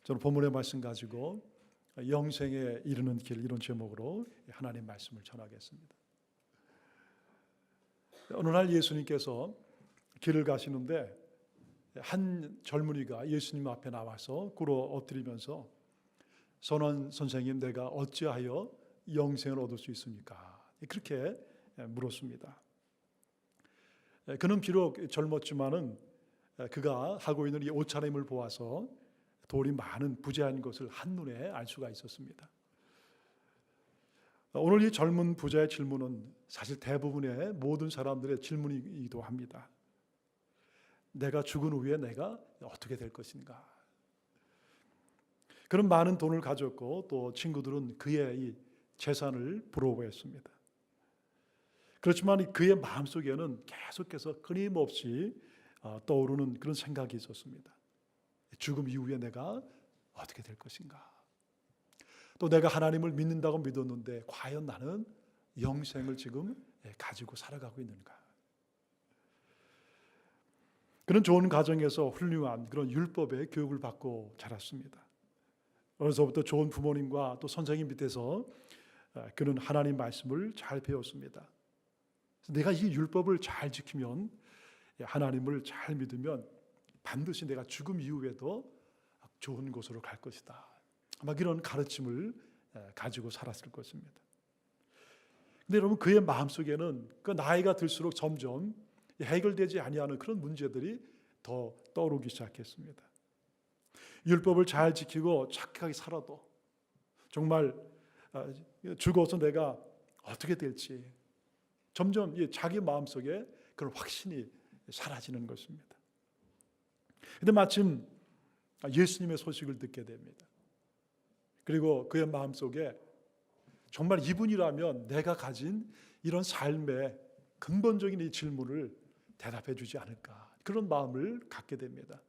저는 본문의 말씀 가지고 영생에 이르는 길, 이런 제목으로 하나님 말씀을 전하겠습니다. 어느 날 예수님께서 길을 가시는데 한 젊은이가 예수님 앞에 나와서 꿇어 엎드리면서 선원 선생님, 내가 어찌하여 영생을 얻을 수 있습니까? 그렇게 물었습니다. 그는 비록 젊었지만은 그가 하고 있는 이 옷차림을 보아서 돈이 많은 부자인 것을 한눈에 알 수가 있었습니다. 오늘 이 젊은 부자의 질문은 사실 대부분의 모든 사람들의 질문이기도 합니다. 내가 죽은 후에 내가 어떻게 될 것인가? 그런 많은 돈을 가졌고 또 친구들은 그의 이 재산을 부러워했습니다. 그렇지만 그의 마음속에는 계속해서 끊임없이 떠오르는 그런 생각이 있었습니다. 죽음 이후에 내가 어떻게 될 것인가? 또 내가 하나님을 믿는다고 믿었는데 과연 나는 영생을 지금 가지고 살아가고 있는가? 그런 좋은 가정에서 훌륭한 그런 율법의 교육을 받고 자랐습니다. 어려서부터 좋은 부모님과 또 선생님 밑에서 그는 하나님 말씀을 잘 배웠습니다. 내가 이 율법을 잘 지키면, 하나님을 잘 믿으면 반드시 내가 죽음 이후에도 좋은 곳으로 갈 것이다. 아마 이런 가르침을 가지고 살았을 것입니다. 근데 여러분, 그의 마음속에는 그 나이가 들수록 점점 해결되지 아니하는 그런 문제들이 더 떠오르기 시작했습니다. 율법을 잘 지키고 착하게 살아도 정말 죽어서 내가 어떻게 될지 점점 자기 마음속에 그런 확신이 사라지는 것입니다. 그런데 마침 예수님의 소식을 듣게 됩니다. 그리고 그의 마음속에 정말 이분이라면 내가 가진 이런 삶의 근본적인 이 질문을 대답해 주지 않을까, 그런 마음을 갖게 됩니다.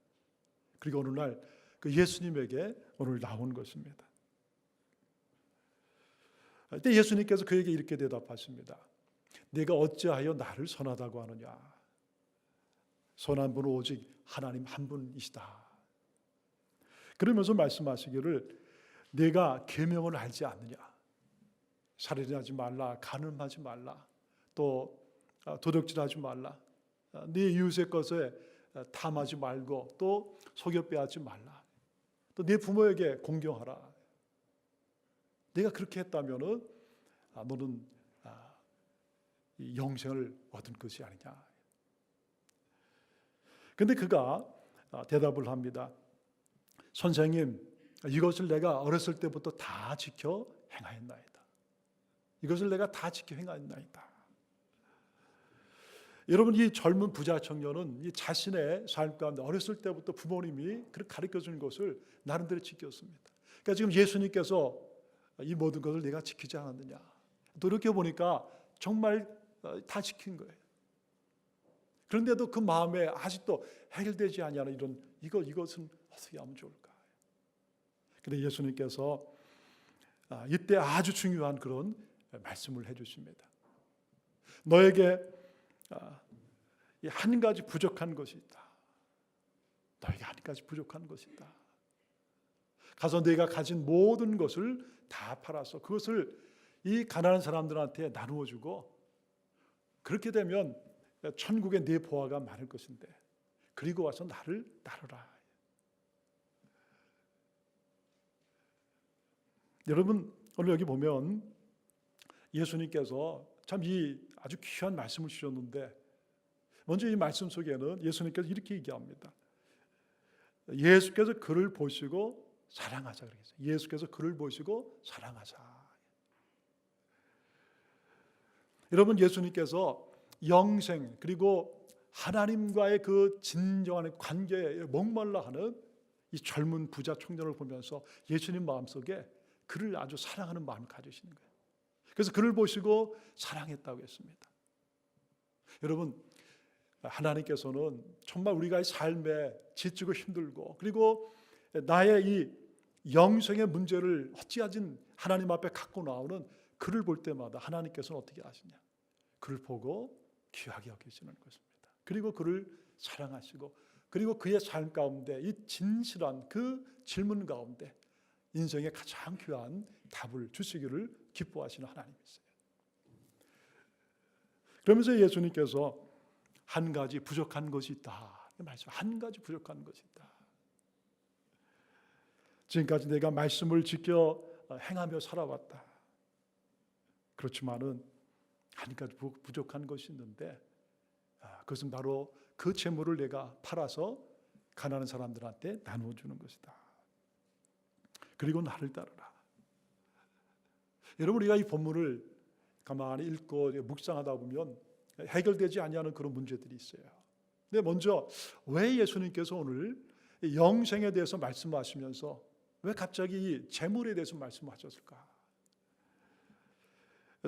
그리고 어느 날 그 예수님에게 오늘 나온 것입니다. 그때 예수님께서 그에게 이렇게 대답하십니다. 네가 어찌하여 나를 선하다고 하느냐? 선한 분은 오직 하나님 한 분이시다. 그러면서 말씀하시기를 네가 계명을 알지 않느냐? 살인하지 말라, 간음하지 말라, 또 도둑질하지 말라, 네 이웃의 것에 탐하지 말고 또 속여 빼앗지 말라, 또 네 부모에게 공경하라. 네가 그렇게 했다면은 너는 영생을 얻은 것이 아니냐. 그런데 그가 대답을 합니다. 선생님, 이것을 내가 어렸을 때부터 다 지켜 행하였나이다. 이것을 내가 다 지켜 행하였나이다. 여러분, 이 젊은 부자 청년은 이 자신의 삶 가운데 어렸을 때부터 부모님이 그렇게 가르쳐준 것을 나름대로 지켰습니다. 그러니까 지금 예수님께서 이 모든 것을 내가 지키지 않았느냐, 돌이켜보니까 정말 다 지킨 거예요. 그런데도 그 마음에 아직도 해결되지 아니하는 이것은 어떻게 하면 좋을까? 그런데 예수님께서 이때 아주 중요한 그런 말씀을 해주십니다. 너에게 한 가지 부족한 것이 있다. 너에게 한 가지 부족한 것이 있다. 가서 네가 가진 모든 것을 다 팔아서 그것을 이 가난한 사람들한테 나누어 주고, 그렇게 되면 천국에 네 보화가 많을 것인데 그리고 와서 나를 따르라. 여러분, 오늘 여기 보면 예수님께서 참 이 아주 귀한 말씀을 주셨는데, 먼저 이 말씀 속에는 예수님께서 이렇게 얘기합니다. 예수께서 그를 보시고 사랑하자 그러겠어요. 예수께서 그를 보시고 사랑하자. 여러분, 예수님께서 영생 그리고 하나님과의 그 진정한 관계에 목말라 하는 이 젊은 부자 청년을 보면서 예수님 마음속에 그를 아주 사랑하는 마음을 가지시는 거예요. 그래서 그를 보시고 사랑했다고 했습니다. 여러분, 하나님께서는 정말 우리가 삶에 지치고 힘들고 그리고 나의 이 영생의 문제를 어찌하진 하나님 앞에 갖고 나오는 그를 볼 때마다 하나님께서는 어떻게 하시냐? 그를 보고 귀하게 여기시는 것입니다. 그리고 그를 사랑하시고 그리고 그의 삶 가운데 이 진실한 그 질문 가운데 인생의 가장 귀한 답을 주시기를 기뻐하시는 하나님이세요. 그러면서 예수님께서 한 가지 부족한 것이 있다. 한 가지 부족한 것이 있다. 지금까지 내가 말씀을 지켜 행하며 살아왔다. 그렇지만은 한 가지 부족한 것이 있는데 그것은 바로 그 재물을 내가 팔아서 가난한 사람들한테 나누어주는 것이다. 그리고 나를 따르라. 여러분, 우리가 이 본문을 가만히 읽고 묵상하다 보면 해결되지 아니하는 그런 문제들이 있어요. 근데 먼저 왜 예수님께서 오늘 영생에 대해서 말씀하시면서 왜 갑자기 이 재물에 대해서 말씀하셨을까?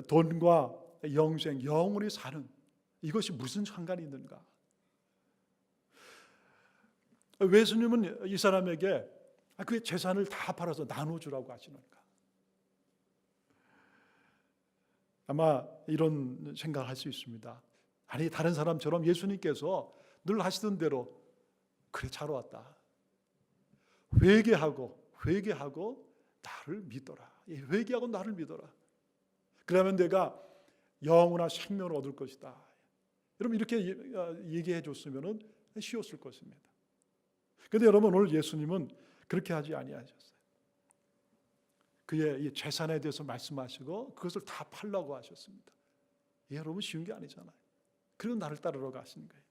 돈과 영생, 영원히 사는 이것이 무슨 상관이 있는가? 왜 예수님은 이 사람에게 그의 재산을 다 팔아서 나눠주라고 하시는가? 아마 이런 생각을 할 수 있습니다. 아니, 다른 사람처럼 예수님께서 늘 하시던 대로 그래, 잘 왔다. 회개하고 나를 믿어라. 회개하고 나를 믿어라. 그러면 내가 영원한 생명을 얻을 것이다. 여러분, 이렇게 얘기해 줬으면 쉬웠을 것입니다. 그런데 여러분, 오늘 예수님은 그렇게 하지 아니하셨어요. 그의 이 재산에 대해서 말씀하시고 그것을 다 팔라고 하셨습니다. 여러분, 쉬운 게 아니잖아요. 그리고 나를 따르러 가시는 거예요.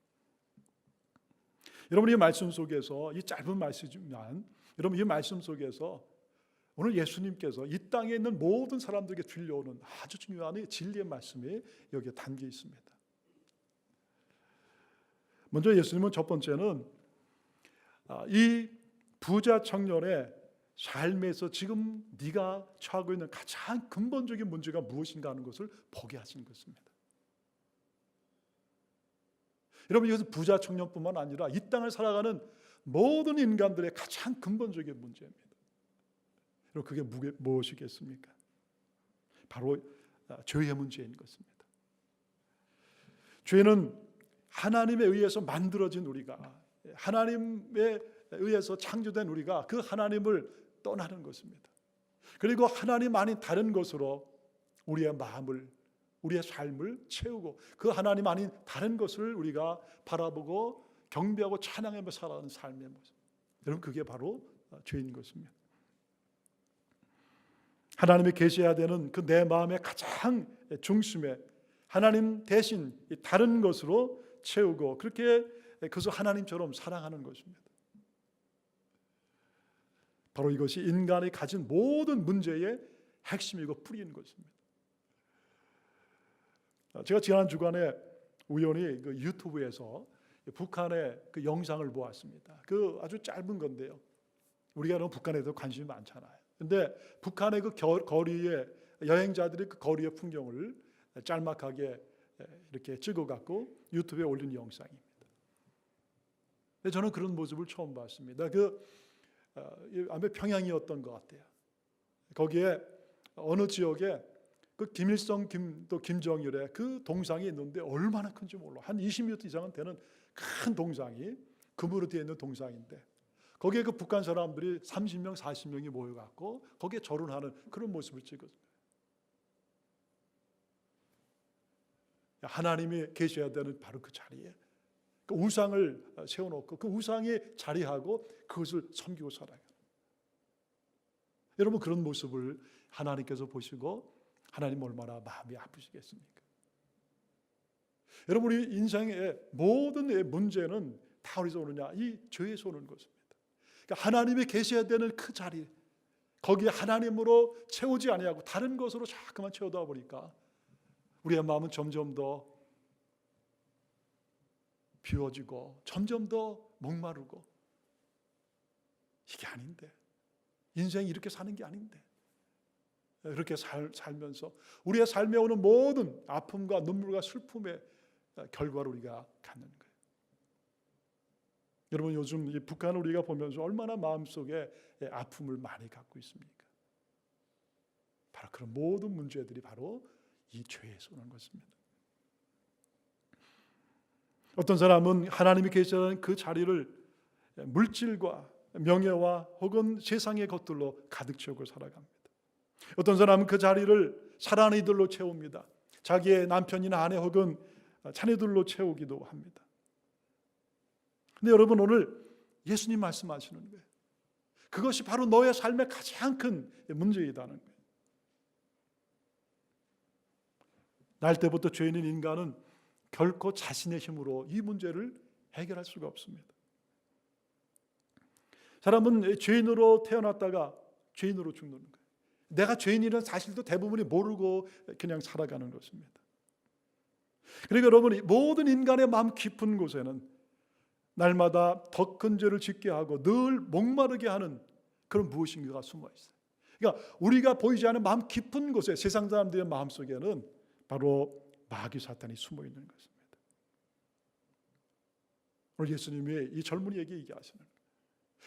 여러분, 이 말씀 속에서, 이 짧은 말씀이지만 여러분, 이 말씀 속에서 오늘 예수님께서 이 땅에 있는 모든 사람들에게 들려오는 아주 중요한 진리의 말씀이 여기에 담겨 있습니다. 먼저 예수님은 첫 번째는 이 부자 청년의 삶에서 지금 네가 처하고 있는 가장 근본적인 문제가 무엇인가 하는 것을 보게 하신 것입니다. 여러분, 이것은 부자 청년뿐만 아니라 이 땅을 살아가는 모든 인간들의 가장 근본적인 문제입니다. 여러분, 그게 무엇이겠습니까? 바로 죄의 문제인 것입니다. 죄는 하나님에 의해서 만들어진 우리가, 하나님에 의해서 창조된 우리가 그 하나님을 떠나는 것입니다. 그리고 하나님 아닌 다른 것으로 우리의 마음을, 우리의 삶을 채우고 그 하나님 아닌 다른 것을 우리가 바라보고 경배하고 찬양하며 살아가는 삶의 모습. 여러분, 그게 바로 죄인 것입니다. 하나님이 계셔야 되는 그 내 마음의 가장 중심에 하나님 대신 다른 것으로 채우고 그렇게 그것을 하나님처럼 사랑하는 것입니다. 바로 이것이 인간이 가진 모든 문제의 핵심이고 뿌리인 것입니다. 제가 지난 주간에 우연히 그 유튜브에서 북한의 그 영상을 보았습니다. 그 아주 짧은 건데요. 우리가 너무 북한에도 관심이 많잖아요. 근데 북한의 그 거리에 여행자들이 그 거리의 풍경을 짤막하게 이렇게 찍어갖고 유튜브에 올린 영상입니다. 근데 저는 그런 모습을 처음 봤습니다. 아마 평양이었던 것 같아요. 거기에 어느 지역에 그 김일성, 또 김정일의 그 동상이 있는데 얼마나 큰지 몰라. 한 20m 이상은 되는 큰 동상이 금으로 되어 있는 동상인데 거기에 그 북한 사람들이 30명, 40명이 모여갖고 거기에 절을 하는 그런 모습을 찍었어요. 하나님이 계셔야 되는 바로 그 자리에 그 우상을 세워놓고 그 우상에 자리하고 그것을 섬기고 살아가는. 여러분, 그런 모습을 하나님께서 보시고 하나님 얼마나 마음이 아프시겠습니까? 여러분, 우리 인생의 모든 문제는 다 어디서 오느냐? 이 죄에서 오는 것입니다. 그러니까 하나님이 계셔야 되는 그 자리, 거기에 하나님으로 채우지 아니하고 다른 것으로 자꾸만 채우다 보니까 우리의 마음은 점점 더 비워지고 점점 더 목마르고, 이게 아닌데, 인생이 이렇게 사는 게 아닌데, 이렇게 살면서 우리의 삶에 오는 모든 아픔과 눈물과 슬픔의 결과를 우리가 갖는 거예요. 여러분, 요즘 이 북한을 우리가 보면서 얼마나 마음속에 아픔을 많이 갖고 있습니까? 바로 그런 모든 문제들이 바로 이 죄에서 오는 것입니다. 어떤 사람은 하나님이 계시는 그 자리를 물질과 명예와 혹은 세상의 것들로 가득 채우고 살아갑니다. 어떤 사람은 그 자리를 사랑하는 이들로 채웁니다. 자기의 남편이나 아내 혹은 자녀들로 채우기도 합니다. 근데 여러분, 오늘 예수님 말씀하시는 거예요. 그것이 바로 너의 삶의 가장 큰 문제이다는 거예요. 날 때부터 죄인인 인간은 결코 자신의 힘으로 이 문제를 해결할 수가 없습니다. 사람은 죄인으로 태어났다가 죄인으로 죽는 거예요. 내가 죄인이라는 사실도 대부분이 모르고 그냥 살아가는 것입니다. 그러니까 여러분, 모든 인간의 마음 깊은 곳에는 날마다 더 큰 죄를 짓게 하고 늘 목마르게 하는 그런 무엇인가가 숨어 있어요. 그러니까 우리가 보이지 않는 마음 깊은 곳에, 세상 사람들의 마음속에는 바로 마귀 사탄이 숨어 있는 것입니다. 오늘 예수님이 이 젊은이에게 얘기하시는 거예요.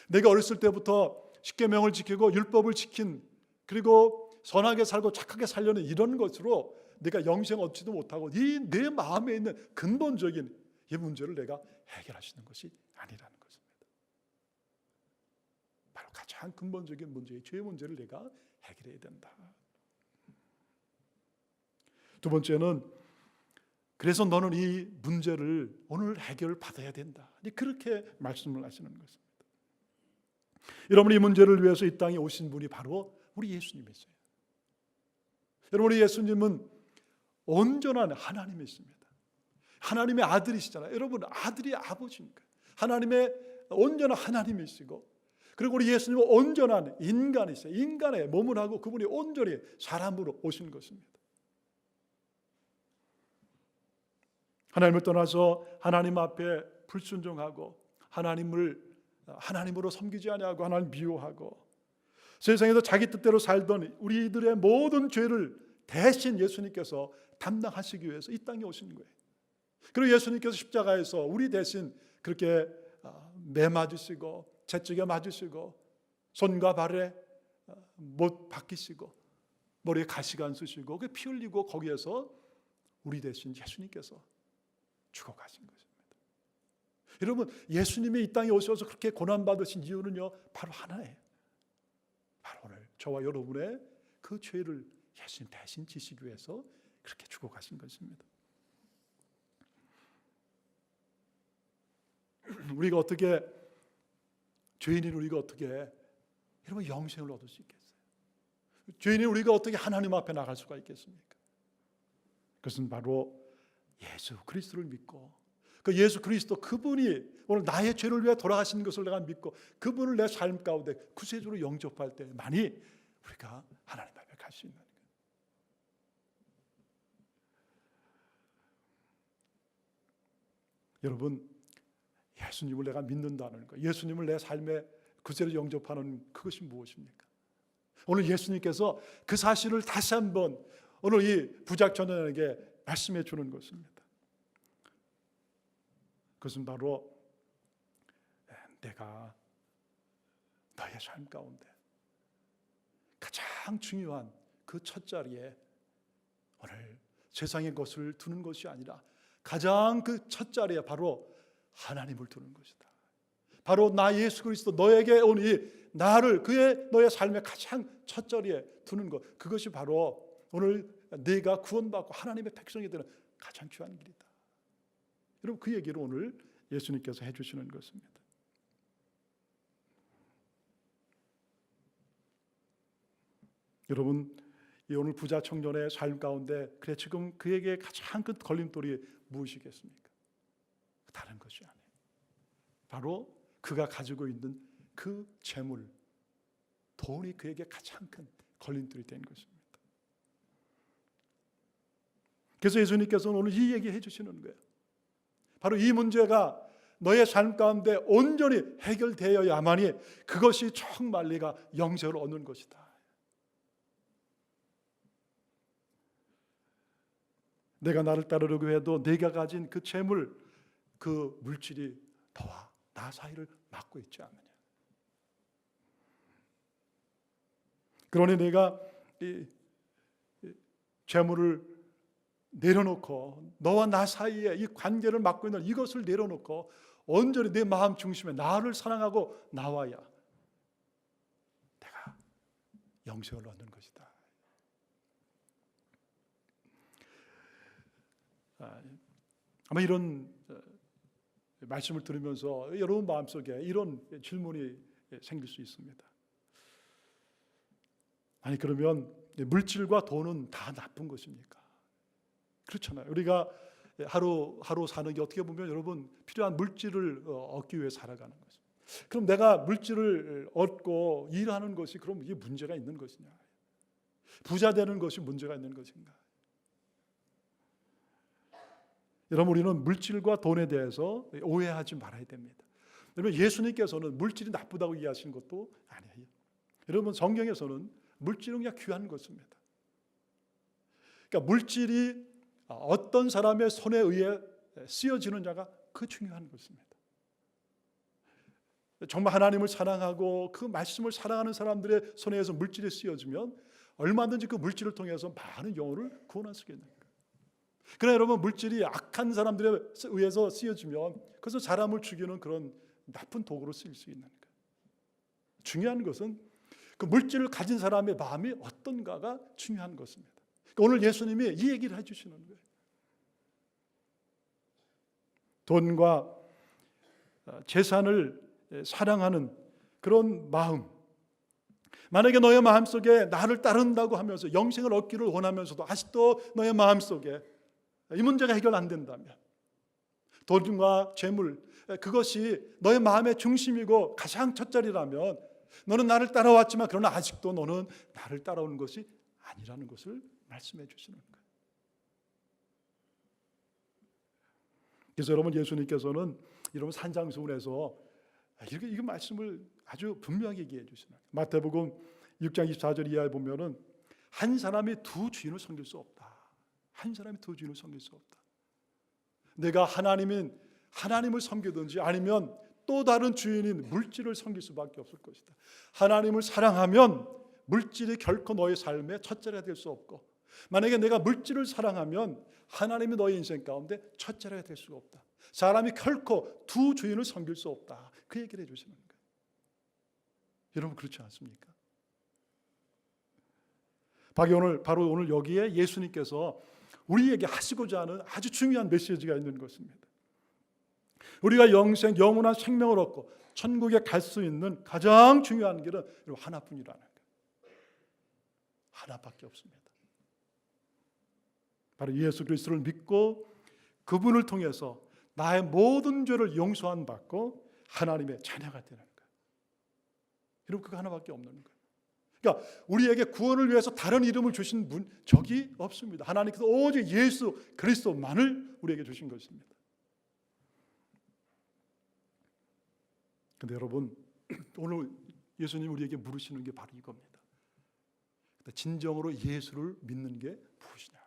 내가 어렸을 때부터 십계명을 지키고 율법을 지킨, 그리고 선하게 살고 착하게 살려는 이런 것으로 내가 영생 얻지도 못하고 이 내 마음에 있는 근본적인 이 문제를 내가 해결할 수 있는 것이 아니라는 것입니다. 바로 가장 근본적인 문제의 죄의 문제를 내가 해결해야 된다. 두 번째는, 그래서 너는 이 문제를 오늘 해결을 받아야 된다. 그렇게 말씀을 하시는 것입니다. 여러분, 이 문제를 위해서 이 땅에 오신 분이 바로 우리 예수님이세요. 여러분, 우리 예수님은 온전한 하나님이십니다. 하나님의 아들이시잖아요. 여러분, 아들이 아버지니까 하나님의 온전한 하나님이시고, 그리고 우리 예수님은 온전한 인간이세요. 인간의 몸을 하고 그분이 온전히 사람으로 오신 것입니다. 하나님을 떠나서 하나님 앞에 불순종하고 하나님으로 섬기지 아니하고 하나님 미워하고 세상에서 자기 뜻대로 살던 우리들의 모든 죄를 대신 예수님께서 담당하시기 위해서 이 땅에 오신 거예요. 그리고 예수님께서 십자가에서 우리 대신 그렇게 매 맞으시고 채찍에 맞으시고 손과 발에 못 박히시고 머리에 가시가 안 쓰시고 피 흘리고 거기에서 우리 대신 예수님께서 죽어가신 것입니다. 여러분, 예수님이 이 땅에 오셔서 그렇게 고난받으신 이유는요, 바로 하나예요. 바로 오늘 저와 여러분의 그 죄를 예수님 대신 지시기 위해서 그렇게 죽어가신 것입니다. 우리가 어떻게, 죄인인 우리가 어떻게 여러분 영생을 얻을 수 있겠어요? 죄인인 우리가 어떻게 하나님 앞에 나갈 수가 있겠습니까? 그것은 바로 예수 그리스도를 믿고, 그 예수 그리스도 그분이 오늘 나의 죄를 위해 돌아가신 것을 내가 믿고 그분을 내 삶 가운데 구세주로 영접할 때만이 우리가 하나님 앞에 갈 수 있는 거예요. 여러분, 예수님을 내가 믿는다는 것, 예수님을 내 삶의 구세주로 영접하는 그것이 무엇입니까? 오늘 예수님께서 그 사실을 다시 한번 오늘 이 부작전에게 말씀해 주는 것입니다. 그것은 바로 내가 너의 삶 가운데 가장 중요한 그 첫 자리에 오늘 세상의 것을 두는 것이 아니라 가장 그 첫 자리에 바로 하나님을 두는 것이다. 바로 나 예수 그리스도 너에게 온 이 나를 너의 삶의 가장 첫 자리에 두는 것, 그것이 바로 오늘 네가 구원받고 하나님의 백성이 되는 가장 귀한 길이다. 여러분, 그 얘기를 오늘 예수님께서 해주시는 것입니다. 여러분, 이 오늘 부자 청년의 삶 가운데 그래 지금 그에게 가장 큰 걸림돌이 무엇이겠습니까? 다른 것이 아니에요. 바로 그가 가지고 있는 그 재물, 돈이 그에게 가장 큰 걸림돌이 된 것입니다. 그래서 예수님께서는 오늘 이 얘기 해주시는 거예요. 바로 이 문제가 너의 삶 가운데 온전히 해결되어야만이 그것이 정말 네가 영생을 얻는 것이다. 내가 나를 따르려고 해도 내가 가진 그 재물, 그 물질이 너와 나 사이를 막고 있지 않느냐. 그러니 내가 이 재물을 내려놓고 너와 나 사이에 이 관계를 막고 있는 이것을 내려놓고 온전히 내 마음 중심에 나를 사랑하고 나와야 내가 영생을 얻는 것이다. 아마 이런 말씀을 들으면서 여러분 마음속에 이런 질문이 생길 수 있습니다. 아니 그러면 물질과 돈은 다 나쁜 것입니까? 그렇잖아요. 우리가 하루 사는 게 어떻게 보면 여러분 필요한 물질을 얻기 위해 살아가는 거죠. 그럼 내가 물질을 얻고 일하는 것이 그럼 이게 문제가 있는 것이냐? 부자 되는 것이 문제가 있는 것인가? 여러분 우리는 물질과 돈에 대해서 오해하지 말아야 됩니다. 여러분 예수님께서는 물질이 나쁘다고 이해하시는 것도 아니에요. 여러분 성경에서는 물질은 그냥 귀한 것입니다. 그러니까 물질이 어떤 사람의 손에 의해 쓰여지느냐가 그 중요한 것입니다. 정말 하나님을 사랑하고 그 말씀을 사랑하는 사람들의 손에 의해서 물질이 쓰여지면 얼마든지 그 물질을 통해서 많은 영혼을 구원할 수 있는 거예요. 그러나 여러분 물질이 악한 사람들에 의해서 쓰여지면 그래서 사람을 죽이는 그런 나쁜 도구로 쓰일 수 있는 거예요. 중요한 것은 그 물질을 가진 사람의 마음이 어떤가가 중요한 것입니다. 그러니까 오늘 예수님이 이 얘기를 해주시는 거예요. 돈과 재산을 사랑하는 그런 마음, 만약에 너의 마음속에 나를 따른다고 하면서 영생을 얻기를 원하면서도 아직도 너의 마음속에 이 문제가 해결 안 된다면, 돈과 재물 그것이 너의 마음의 중심이고 가장 첫자리라면 너는 나를 따라왔지만 그러나 아직도 너는 나를 따라오는 것이 아니라는 것을 말씀해 주시는 거예요. 그래서 여러분 예수님께서는 이런 산상수훈에서 이 말씀을 아주 분명하게 얘기해 주시는 거예요. 마태복음 6장 24절 이하에 보면은 한 사람이 두 주인을 섬길 수 없다. 한 사람이 두 주인을 섬길 수 없다. 내가 하나님을 섬기든지 아니면 또 다른 주인인 물질을 섬길 수밖에 없을 것이다. 하나님을 사랑하면 물질이 결코 너의 삶의 첫째가 될 수 없고, 만약에 내가 물질을 사랑하면 하나님이 너의 인생 가운데 첫째가 될 수가 없다. 사람이 결코 두 주인을 섬길 수 없다. 그 얘기를 해주시는 거예요. 여러분 그렇지 않습니까? 바로 오늘 여기에 예수님께서 우리에게 하시고자 하는 아주 중요한 메시지가 있는 것입니다. 우리가 영원한 생명을 얻고 천국에 갈 수 있는 가장 중요한 길은 하나뿐이라는 거예요. 하나밖에 없습니다. 바로 예수 그리스도를 믿고 그분을 통해서 나의 모든 죄를 용서한 받고 하나님의 자녀가 되는 거예요. 여러분 그거 하나밖에 없는 거예요. 그러니까 우리에게 구원을 위해서 다른 이름을 주신 분 적이 없습니다. 하나님께서 오직 예수 그리스도만을 우리에게 주신 것입니다. 그런데 여러분 오늘 예수님 우리에게 물으시는 게 바로 이겁니다. 진정으로 예수를 믿는 게 무엇이냐?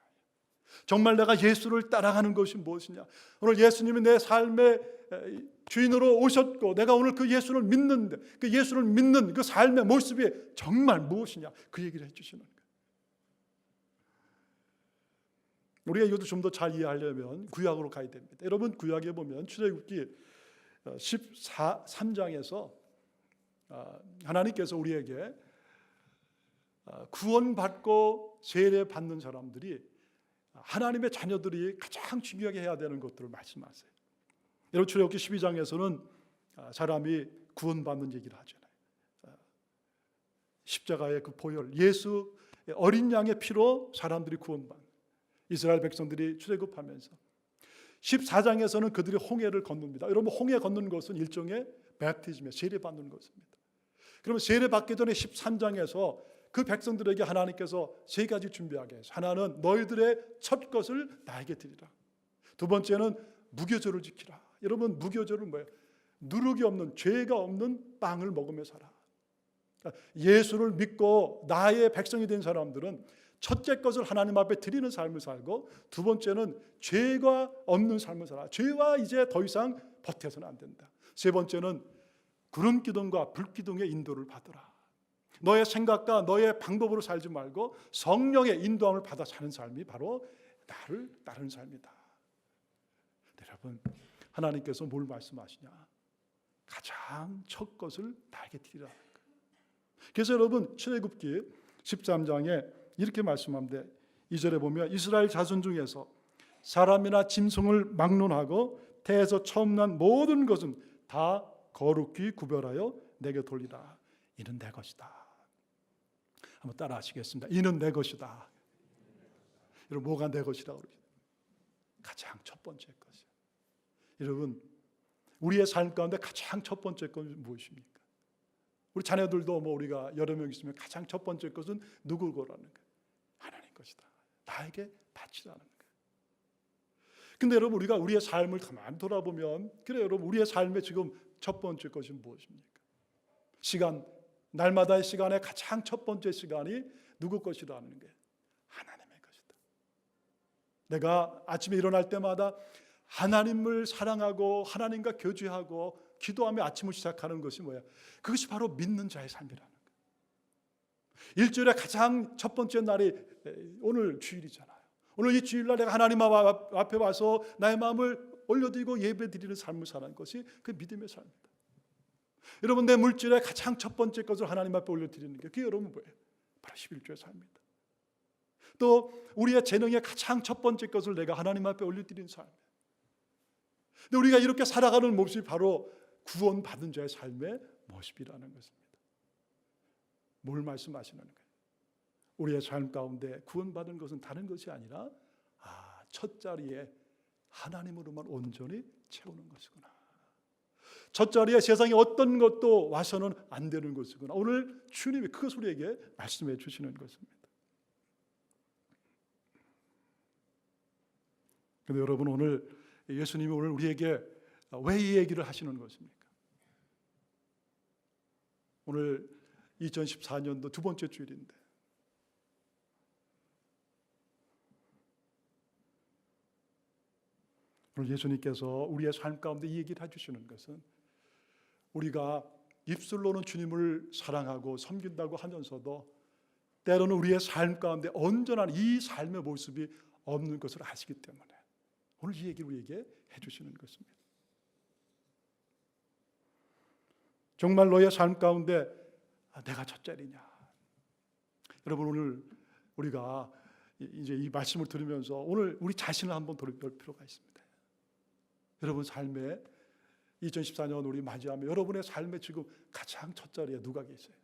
정말 내가 예수를 따라가는 것이 무엇이냐? 오늘 예수님이 내 삶의 주인으로 오셨고 내가 오늘 그 예수를 믿는데 그 예수를 믿는 그 삶의 모습이 정말 무엇이냐? 그 얘기를 해주시는 거예요. 우리가 이것도 좀 더 잘 이해하려면 구약으로 가야 됩니다. 여러분 구약에 보면 출애굽기 13장에서 하나님께서 우리에게 구원받고 세례받는 사람들이 하나님의 자녀들이 가장 중요하게 해야 되는 것들을 말씀하세요. 여러분 출애굽기 12장에서는 사람이 구원받는 얘기를 하잖아요. 십자가의 그 보혈, 예수 어린 양의 피로 사람들이 구원받는, 이스라엘 백성들이 출애굽하면서 14장에서는 그들이 홍해를 건넙니다. 여러분 홍해 걷는 것은 일종의 베프티즘에 세례받는 것입니다. 그러면 세례받기 전에 13장에서 그 백성들에게 하나님께서 세 가지 준비하게 해서, 하나는 너희들의 첫 것을 나에게 드리라. 두 번째는 무교절을 지키라. 여러분 무교절은 뭐예요? 누룩이 없는, 죄가 없는 빵을 먹으며 살아. 그러니까 예수를 믿고 나의 백성이 된 사람들은 첫째 것을 하나님 앞에 드리는 삶을 살고, 두 번째는 죄가 없는 삶을 살아. 죄와 이제 더 이상 버텨서는 안 된다. 세 번째는 구름 기둥과 불 기둥의 인도를 받으라. 너의 생각과 너의 방법으로 살지 말고 성령의 인도함을 받아 사는 삶이 바로 나를 따르는 삶이다. 여러분 하나님께서 뭘 말씀하시냐? 가장 첫 것을 나에게 드리라는 거예요. 그래서 여러분 출애굽기 13장에 이렇게 말씀합니다. 2절에 보면 이스라엘 자손 중에서 사람이나 짐승을 막론하고 태에서 처음 난 모든 것은 다 거룩히 구별하여 내게 돌리라. 이는 내 것이다. 한번 따라 하시겠습니다. 이는 내 것이다. 여러분 뭐가 내 것이라고 그러죠? 가장 첫 번째 것이요. 여러분 우리의 삶 가운데 가장 첫 번째 것은 무엇입니까? 우리 자녀들도 우리가 여러 명 있으면 가장 첫 번째 것은 누구 거라는 거예요? 하나님 것이다. 나에게 바치라는 거예요. 근데 여러분 우리가 우리의 삶을 가만히 돌아보면 그래 여러분 우리의 삶의 지금 첫 번째 것이 무엇입니까? 시간, 날마다의 시간에 가장 첫 번째 시간이 누구 것이라는 거예요? 하나님의 것이다. 내가 아침에 일어날 때마다 하나님을 사랑하고 하나님과 교제하고 기도하며 아침을 시작하는 것이 뭐야? 그것이 바로 믿는 자의 삶이라는 거예요. 일주일에 가장 첫 번째 날이 오늘 주일이잖아요. 오늘 이 주일날 내가 하나님 앞에 와서 나의 마음을 올려드리고 예배드리는 삶을 사는 것이 그 믿음의 삶입니다. 여러분 내 물질의 가장 첫 번째 것을 하나님 앞에 올려드리는 게 그게 여러분 뭐예요? 바로 11조의 삶입니다. 또 우리의 재능의 가장 첫 번째 것을 내가 하나님 앞에 올려드리는 삶이에요. 근데 우리가 이렇게 살아가는 모습이 바로 구원받은 자의 삶의 모습이라는 것입니다. 뭘 말씀하시는 거예요? 우리의 삶 가운데 구원받은 것은 다른 것이 아니라 첫 자리에 하나님으로만 온전히 채우는 것이구나. 첫 자리에 세상에 어떤 것도 와서는 안 되는 것이구나. 오늘 주님이 그것을 우리에게 말씀해 주시는 것입니다. 그런데 여러분 오늘 예수님이 오늘 우리에게 왜 이 얘기를 하시는 것입니까? 오늘 2014년도 두 번째 주일인데 오늘 예수님께서 우리의 삶 가운데 이 얘기를 해주시는 것은 우리가 입술로는 주님을 사랑하고 섬긴다고 하면서도 때로는 우리의 삶 가운데 온전한 이 삶의 모습이 없는 것을 아시기 때문에 오늘 이 얘기를 우리에게 해주시는 것입니다. 정말 너의 삶 가운데 내가 첫 자리냐? 여러분 오늘 우리가 이제 이 말씀을 들으면서 오늘 우리 자신을 한번 돌아볼 필요가 있습니다. 여러분 삶에 2014년 우리 맞이하며 여러분의 삶에 지금 가장 첫 자리에 누가 계세요?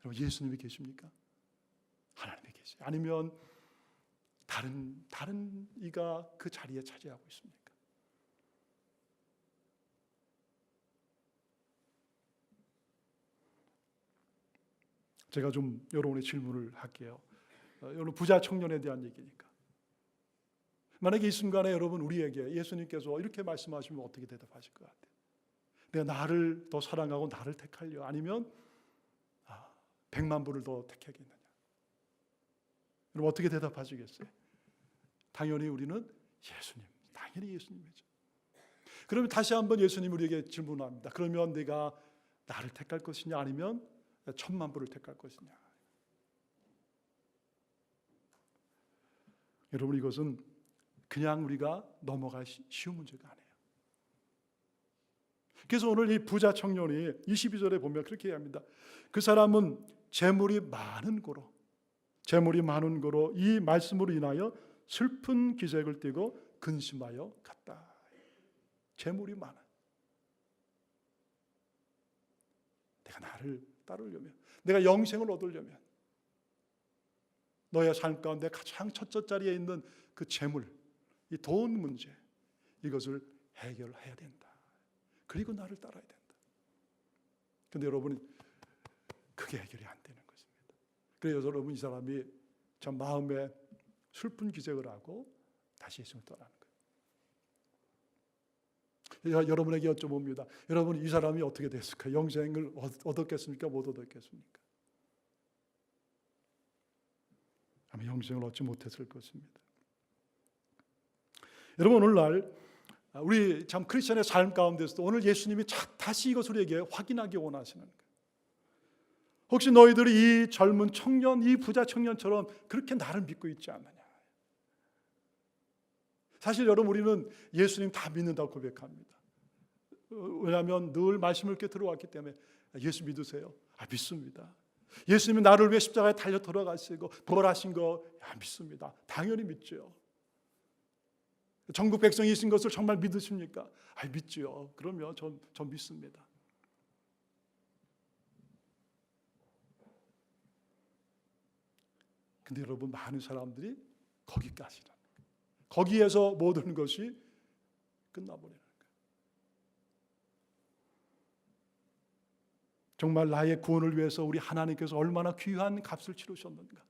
여러분 예수님이 계십니까? 하나님이 계세요? 아니면 다른 이가 그 자리에 차지하고 있습니까? 제가 좀 여러분의 질문을 할게요. 여러분 부자 청년에 대한 얘기니까. 만약에 이 순간에 여러분 우리에게 예수님께서 이렇게 말씀하시면 어떻게 대답하실 것 같아요? 내가 나를 더 사랑하고 나를 택할려? 아니면 100만 불을 더 택하겠느냐? 여러분 어떻게 대답하시겠어요? 당연히 우리는 예수님, 당연히 예수님이죠. 그러면 다시 한번 예수님 우리에게 질문합니다. 그러면 내가 나를 택할 것이냐 아니면 1000만 불을 택할 것이냐? 여러분 이것은 그냥 우리가 넘어갈 쉬운 문제가 아니에요. 그래서 오늘 이 부자 청년이 22절에 보면 그렇게 얘기합니다. 그 사람은 재물이 많은 고로 이 말씀으로 인하여 슬픈 기색을 띠고 근심하여 갔다. 재물이 많아. 내가 나를 따르려면, 내가 영생을 얻으려면 너의 삶 가운데 가장 첫째 자리에 있는 그 재물, 이 돈 문제, 이것을 해결해야 된다. 그리고 나를 따라야 된다. 그런데 여러분 그게 해결이 안 되는 것입니다. 그래서 여러분 이 사람이 참 마음에 슬픈 기색을 하고 다시 예수님을 떠나는 거예요. 여러분에게 여쭤봅니다. 여러분 이 사람이 어떻게 됐을까? 영생을 얻었겠습니까? 못 얻었겠습니까? 아마 영생을 얻지 못했을 것입니다. 여러분 오늘날 우리 참 크리스천의 삶 가운데서도 오늘 예수님이 다시 이것을 우리에게 확인하기 원하시는 거예요. 혹시 너희들이 이 젊은 청년, 이 부자 청년처럼 그렇게 나를 믿고 있지 않느냐? 사실 여러분, 우리는 예수님 다 믿는다고 고백합니다. 왜냐하면 늘 말씀을 이렇게 들어왔기 때문에. 예수 믿으세요? 믿습니다. 예수님이 나를 위해 십자가에 달려 돌아가시고 부활하신 거 믿습니다. 당연히 믿죠. 전국 백성이신 것을 정말 믿으십니까? 믿죠. 그러면 전 믿습니다. 근데 여러분, 많은 사람들이 거기까지는, 거기에서 모든 것이 끝나버리는 거예요. 정말 나의 구원을 위해서 우리 하나님께서 얼마나 귀한 값을 치르셨는가.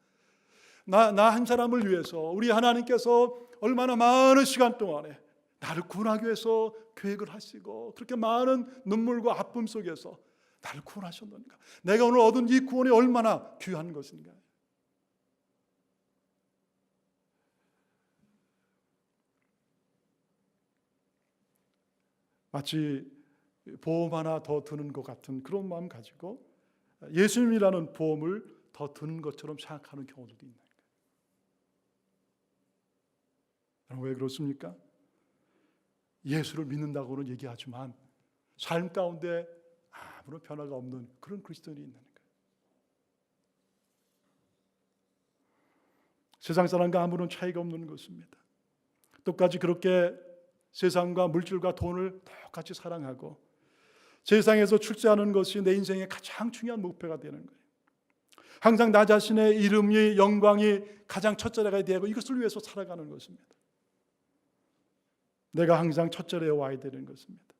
나 한 사람을 위해서 우리 하나님께서 얼마나 많은 시간 동안에 나를 구원하기 위해서 계획을 하시고 그렇게 많은 눈물과 아픔 속에서 나를 구원하셨는가. 내가 오늘 얻은 이 구원이 얼마나 귀한 것인가. 마치 보험 하나 더 드는 것 같은 그런 마음 가지고 예수님이라는 보험을 더 드는 것처럼 생각하는 경우도 있는 거예요. 왜 그렇습니까? 예수를 믿는다고는 얘기하지만 삶 가운데 아무런 변화가 없는 그런 그리스도인이 있는 거예요. 세상 사람과 아무런 차이가 없는 것입니다. 똑같이 그렇게 세상과 물질과 돈을 똑같이 사랑하고 세상에서 출세하는 것이 내 인생의 가장 중요한 목표가 되는 거예요. 항상 나 자신의 이름이, 영광이 가장 첫자리가 되고 이것을 위해서 살아가는 것입니다. 내가 항상 첫자리에 와야 되는 것입니다.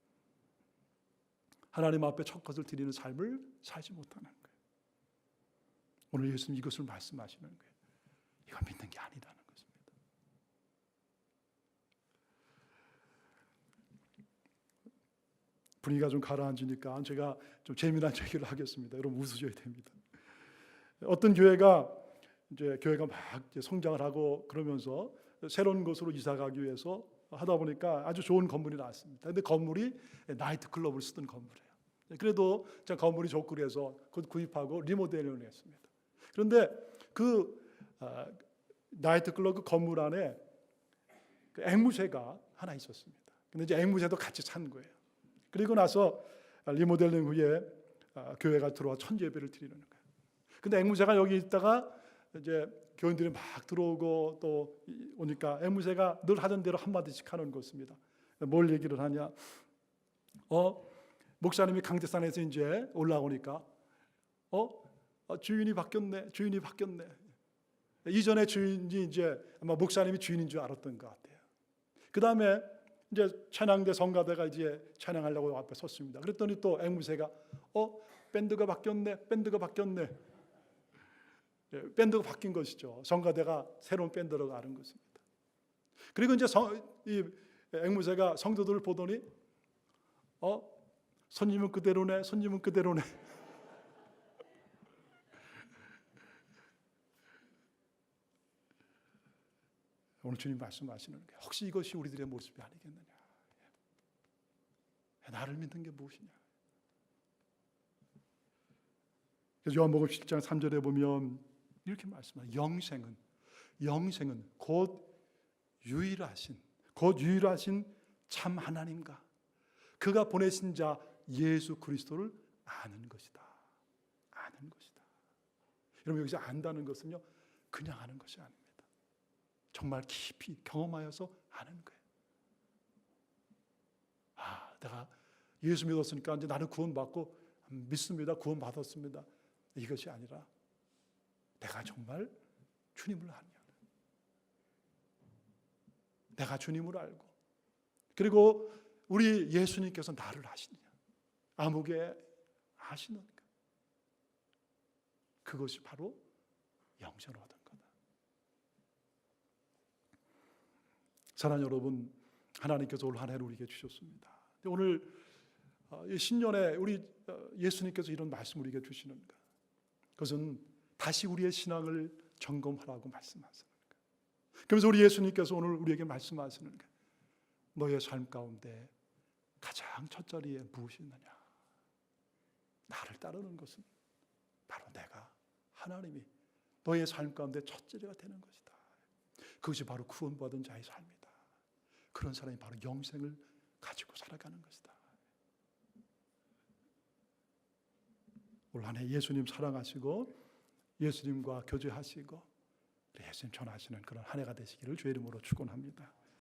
하나님 앞에 첫 것을 드리는 삶을 살지 못하는 거예요. 오늘 예수님 이것을 말씀하시는 거예요. 이건 믿는 게 아니다는 것입니다. 분위기가 좀 가라앉으니까 제가 좀 재미난 얘기를 하겠습니다. 여러분 웃으셔야 됩니다. 어떤 교회가 막 성장을 하고 그러면서 새로운 곳으로 이사 가기 위해서 하다 보니까 아주 좋은 건물이 나왔습니다. 근데 건물이 나이트 클럽을 쓰던 건물이에요. 그래도 건물이 좋고 그래서 곧 구입하고 리모델링을 했습니다. 그런데 그 나이트 클럽 그 건물 안에 그 앵무새가 하나 있었습니다. 근데 이제 앵무새도 같이 산 거예요. 그리고 나서 리모델링 후에 교회가 들어와 천주 예배를 드리는 거예요. 근데 앵무새가 여기 있다가 이제 교인들이 막 들어오고 또 오니까 앵무새가 늘 하던 대로 한마디씩 하는 것입니다. 뭘 얘기를 하냐? 목사님이 강대산에서 이제 올라오니까 주인이 바뀌었네. 이전에 주인이 이제 아마 목사님이 주인인 줄 알았던 것 같아요. 그 다음에 이제 찬양대 성가대가 이제 찬양하려고 앞에 섰습니다. 그랬더니 또 앵무새가 밴드가 바뀌었네. 밴드가 바뀐 것이죠. 성가대가 새로운 밴드로 가는 것입니다. 그리고 이제 이 앵무새가 성도들을 보더니 손님은 그대로네. 오늘 주님 말씀하시는 게 혹시 이것이 우리들의 모습이 아니겠느냐. 나를 믿는 게 무엇이냐. 그래서 요한복음 7장 3절에 보면 이렇게 말씀합니다. 영생은 곧 유일하신 참 하나님과 그가 보내신 자 예수 그리스도를 아는 것이다. 여러분, 여기서 안다는 것은요, 그냥 아는 것이 아닙니다. 정말 깊이 경험하여서 아는 거예요. 내가 예수 믿었으니까 이제 나는 구원받고 믿습니다. 구원받았습니다. 이것이 아니라 내가 정말 주님을 아냐. 내가 주님을 알고 그리고 우리 예수님께서 나를 아시냐. 아무개 아시는가. 그것이 바로 영생을 얻은 거다. 사랑하는 여러분, 하나님께서 올 한 해를 우리에게 주셨습니다. 오늘 이 신년에 우리 예수님께서 이런 말씀을 우리에게 주시는가. 그것은 다시 우리의 신앙을 점검하라고 말씀하시는 거예요. 그래서 우리 예수님께서 오늘 우리에게 말씀하시는 거예요. 너의 삶 가운데 가장 첫자리에 무엇이 있느냐. 나를 따르는 것은 바로 내가 하나님이 너의 삶 가운데 첫자리가 되는 것이다. 그것이 바로 구원받은 자의 삶이다. 그런 사람이 바로 영생을 가지고 살아가는 것이다. 올 한 해 예수님 사랑하시고 예수님과 교제하시고 예수님 전하시는 그런 한 해가 되시기를 주의 이름으로 축원합니다.